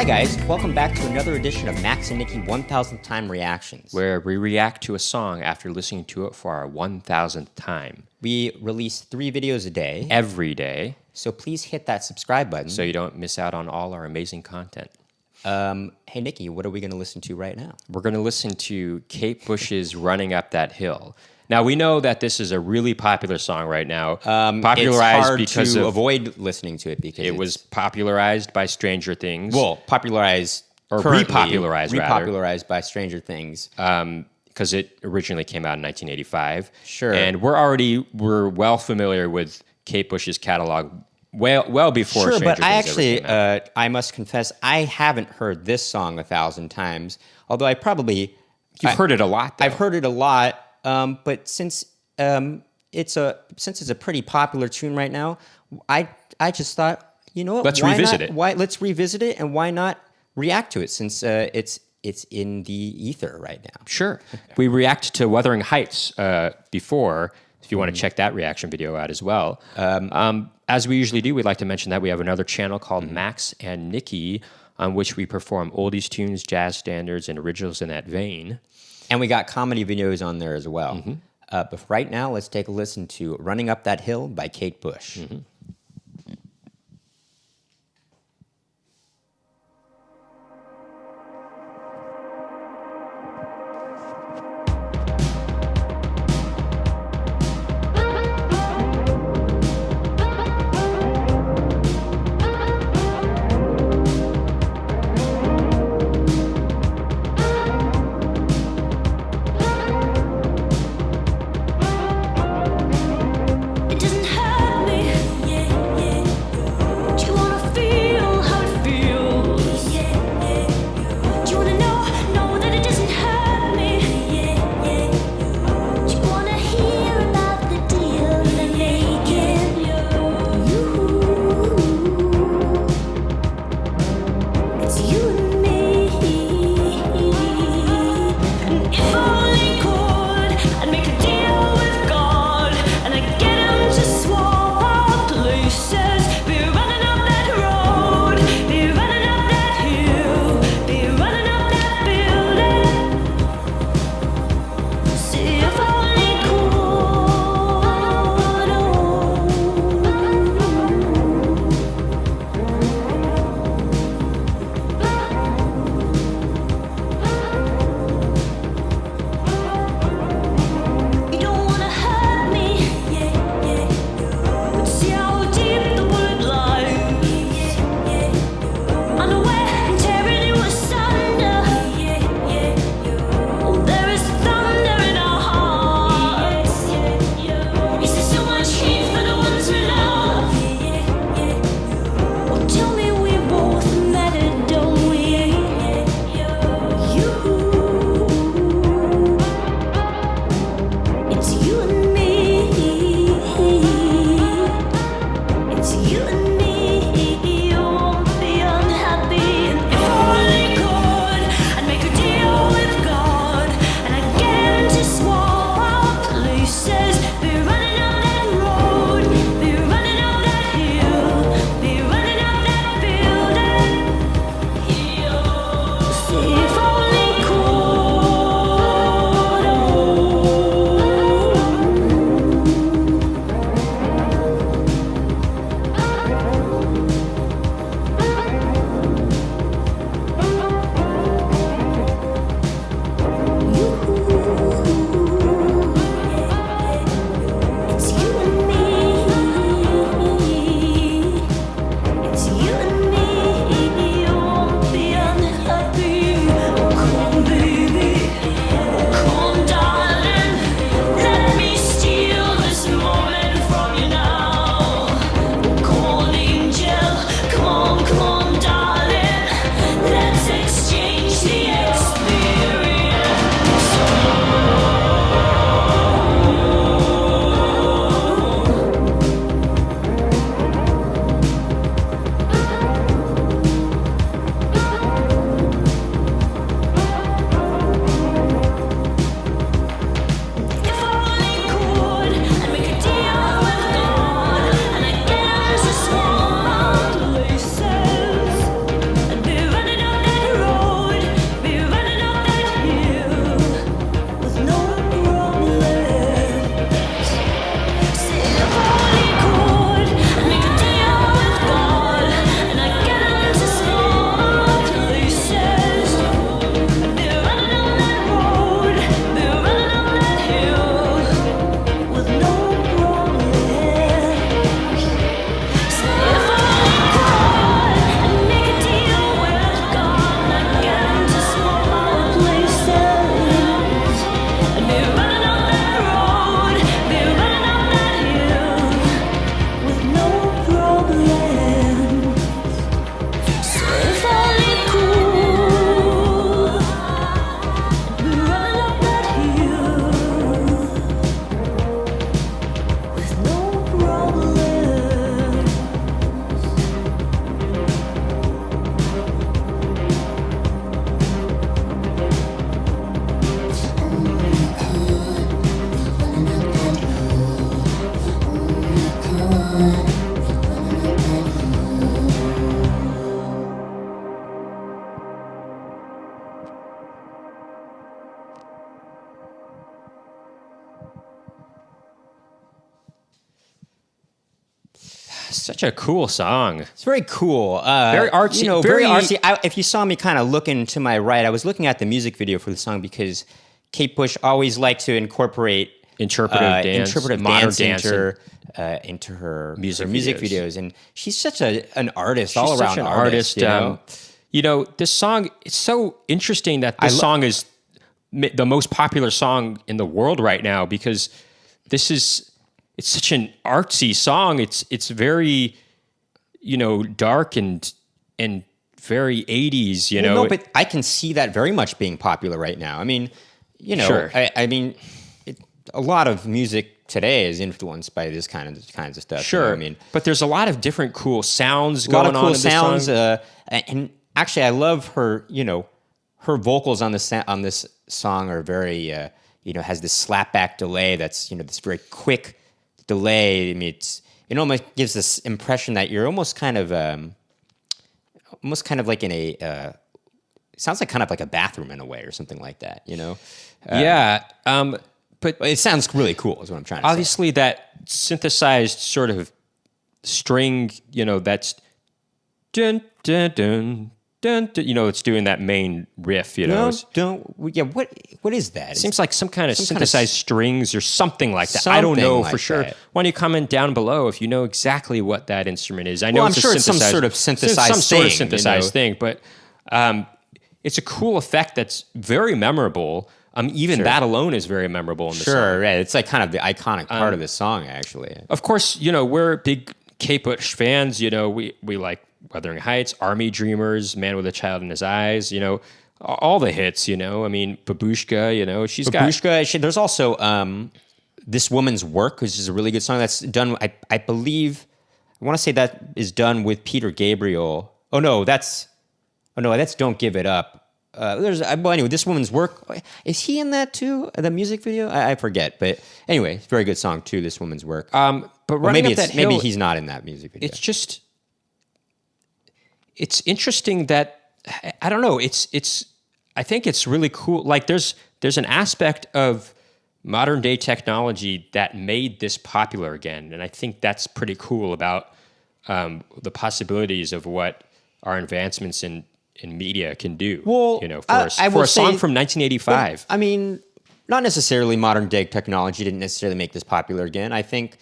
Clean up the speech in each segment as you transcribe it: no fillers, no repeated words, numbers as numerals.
Hi guys, welcome back to another edition of Max and Nicky 1000th Time Reactions. Where we react to a song after listening to it for our 1000th time. We release 3 videos a day. Every day. So please hit that subscribe button. So you don't miss out on all our amazing content. Hey Nicky, what are we going to listen to right now? We're going to listen to Kate Bush's Running Up That Hill. Now, we know that this is a really popular song right now. Popularized it's hard because to avoid listening to it because it was popularized by Stranger Things. Well, popularized or repopularized by Stranger Things. Because it originally came out in 1985. Sure. And we're well familiar with Kate Bush's catalog well before Stranger Things I actually came out. I must confess, I haven't heard this song 1,000 times, although I probably... You've heard it a lot, though. I've heard it a lot, but since it's a pretty popular tune right now, I just thought, you know what? Let's revisit it. Let's revisit it, and why not react to it since it's in the ether right now? Sure. We reacted to Wuthering Heights before, if you want to check that reaction video out as well. As we usually do, we'd like to mention that we have another channel called Max and Nicky, on which we perform oldies tunes, jazz standards, and originals in that vein. And we got comedy videos on there as well. But right now, let's take a listen to Running Up That Hill by Kate Bush. It doesn't hurt me. Such a cool song. It's very cool. Very artsy. You know, very very artsy. If you saw me kind of looking to my right, I was looking at the music video for the song because Kate Bush always liked to incorporate interpretive dance, modern dance dance into her music videos. And she's such an artist, She's all such around an artist. You know, this song, it's so interesting that this song is the most popular song in the world right now because it's such an artsy song. It's very, you know, dark and very 80s, you know. No, but I can see that very much being popular right now. I mean, you know, Sure. I mean, a lot of music today is influenced by this kinds of stuff. Sure. You know what I mean, but there's a lot of different cool sounds a lot going of cool on in this sounds. song. And actually, I love her. You know, her vocals on this song are very, you know, has this slapback delay that's, you know, this very quick delay. I mean, it almost gives this impression that you're almost kind of like in a. Sounds like kind of like a bathroom in a way or something like that. You know. Yeah. But It sounds really cool, is what I'm trying to say. obviously that synthesized sort of string, you know, that's dun dun dun dun, dun, you know, it's doing that main riff, you know. What is that? It seems like some kind of some kind of synthesized strings or something like that. I don't something know like for sure. that. Why don't you comment down below if you know exactly what that instrument is? I know Well, I'm it's sure a it's some synthesized- sort of synthesized some sort of thing, synthesized you know. thing, but it's a cool effect that's very memorable. Even that alone is very memorable in the song. Sure, right. It's like kind of the iconic part of this song, actually. Of course, you know, we're big Kate Bush fans. You know, we like Wuthering Heights, Army Dreamers, Man with a Child in His Eyes, you know, all the hits, you know. I mean, Babushka, you know, she's got... Babushka, there's also This Woman's Work, which is a really good song that's done, I believe, I want to say that is done with Peter Gabriel. That's Don't Give It Up. Anyway, This Woman's Work, is he in that too? The music video? I forget, but anyway, it's a very good song too, This Woman's Work. But running up that hill, maybe he's not in that music video. It's interesting that, I don't know, I think it's really cool. Like there's an aspect of modern day technology that made this popular again. And I think that's pretty cool about the possibilities of what our advancements in media can do. Well, you know, I for will a song say- from 1985. I mean, not necessarily modern day technology didn't necessarily make this popular again. I think,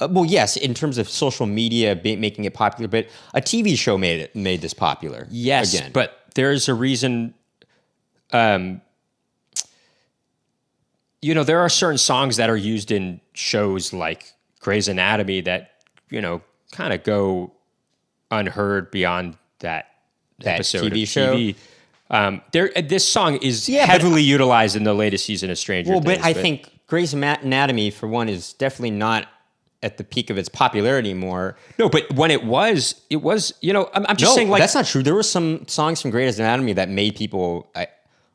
well, yes, in terms of social media making it popular, but a TV show made this popular. Yes, again. but there's a reason. You know, there are certain songs that are used in shows like Grey's Anatomy that, you know, kind of go unheard beyond that episode TV of show. TV. This song is Yeah, but- heavily utilized in the latest season of Stranger Things. but I think Grey's Anatomy, for one, is definitely not at the peak of its popularity more. no, but when it was, you know, I'm just saying, like, that's not true. There were some songs from Grey's Anatomy that made people.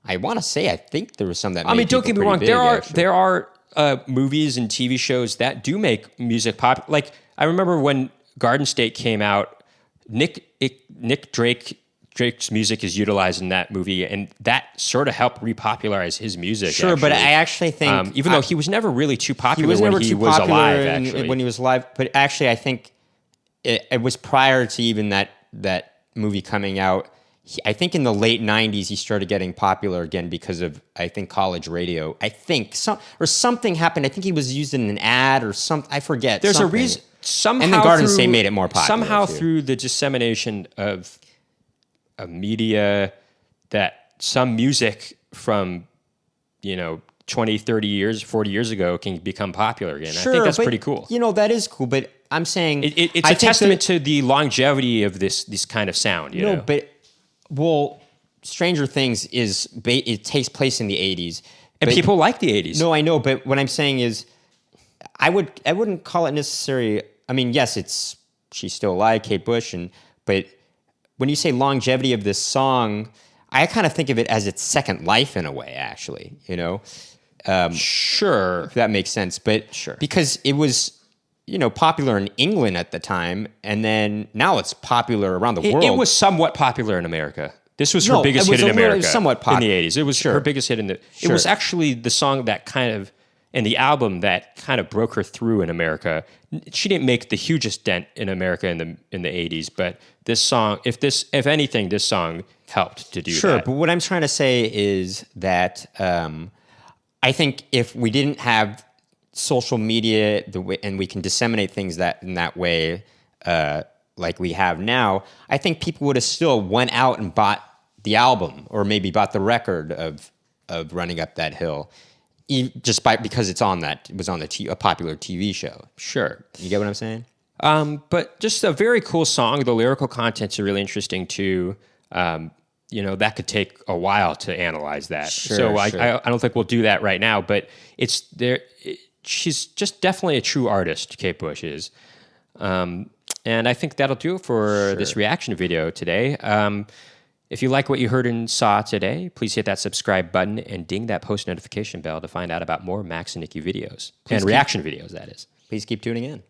I want to say, I think there was some that. Made I mean, don't get people me wrong. pretty big, There are movies and TV shows that do make music pop. Like I remember when Garden State came out, Nick Drake's music is utilized in that movie, and that sort of helped repopularize his music. Sure, but I actually think even though he was never really too he popular was never when he too was popular alive, actually. when he was alive. But actually, I think it was prior to even that movie coming out. I think in the late '90s he started getting popular again because of, I think, college radio. I think something happened. I think he was used in an ad or something. I forget. There's something. a reason. Somehow, And then Garden through- State made it more popular, Somehow, too. through the dissemination of media, that some music from, you know, 20, 30 years, 40 years ago can become popular again. I think that's but, pretty cool. You know, that is cool. But I'm saying It's I a think testament to the longevity of this kind of sound. You know? but Stranger Things it takes place in the '80s, and but- people like the 80s. No, I know, but what I'm saying is, I wouldn't call it necessary. I mean, yes, she's still alive, Kate Bush, but when you say longevity of this song, I kind of think of it as its second life in a way. Actually, you know, Sure. if that makes sense. But Sure. because it was, you know, popular in England at the time, and then now it's popular around the world. It was somewhat popular in America. This was her No, biggest it was hit in a little- America somewhat in the popular. 80s. It was her biggest hit in the... It Sure. was actually the song that kind of and the album that kind of broke her through in America. She didn't make the hugest dent in America in the 80s, but this song, if anything, this song helped to do that. Sure, but what I'm trying to say is that I think if we didn't have social media and we can disseminate things in that way, like we have now, I think people would have still went out and bought the album or maybe bought the record of Running Up That Hill, because it was on a popular TV show. Sure. You get what I'm saying? But just a very cool song. The lyrical contents are really interesting too. That could take a while to analyze that. Sure. I don't think we'll do that right now, but it's there. She's just definitely a true artist, Kate Bush is. And I think that'll do it for this reaction video today. If you like what you heard and saw today, please hit that subscribe button and ding that post notification bell to find out about more Max and Nicky videos. And reaction videos, that is. Please keep tuning in.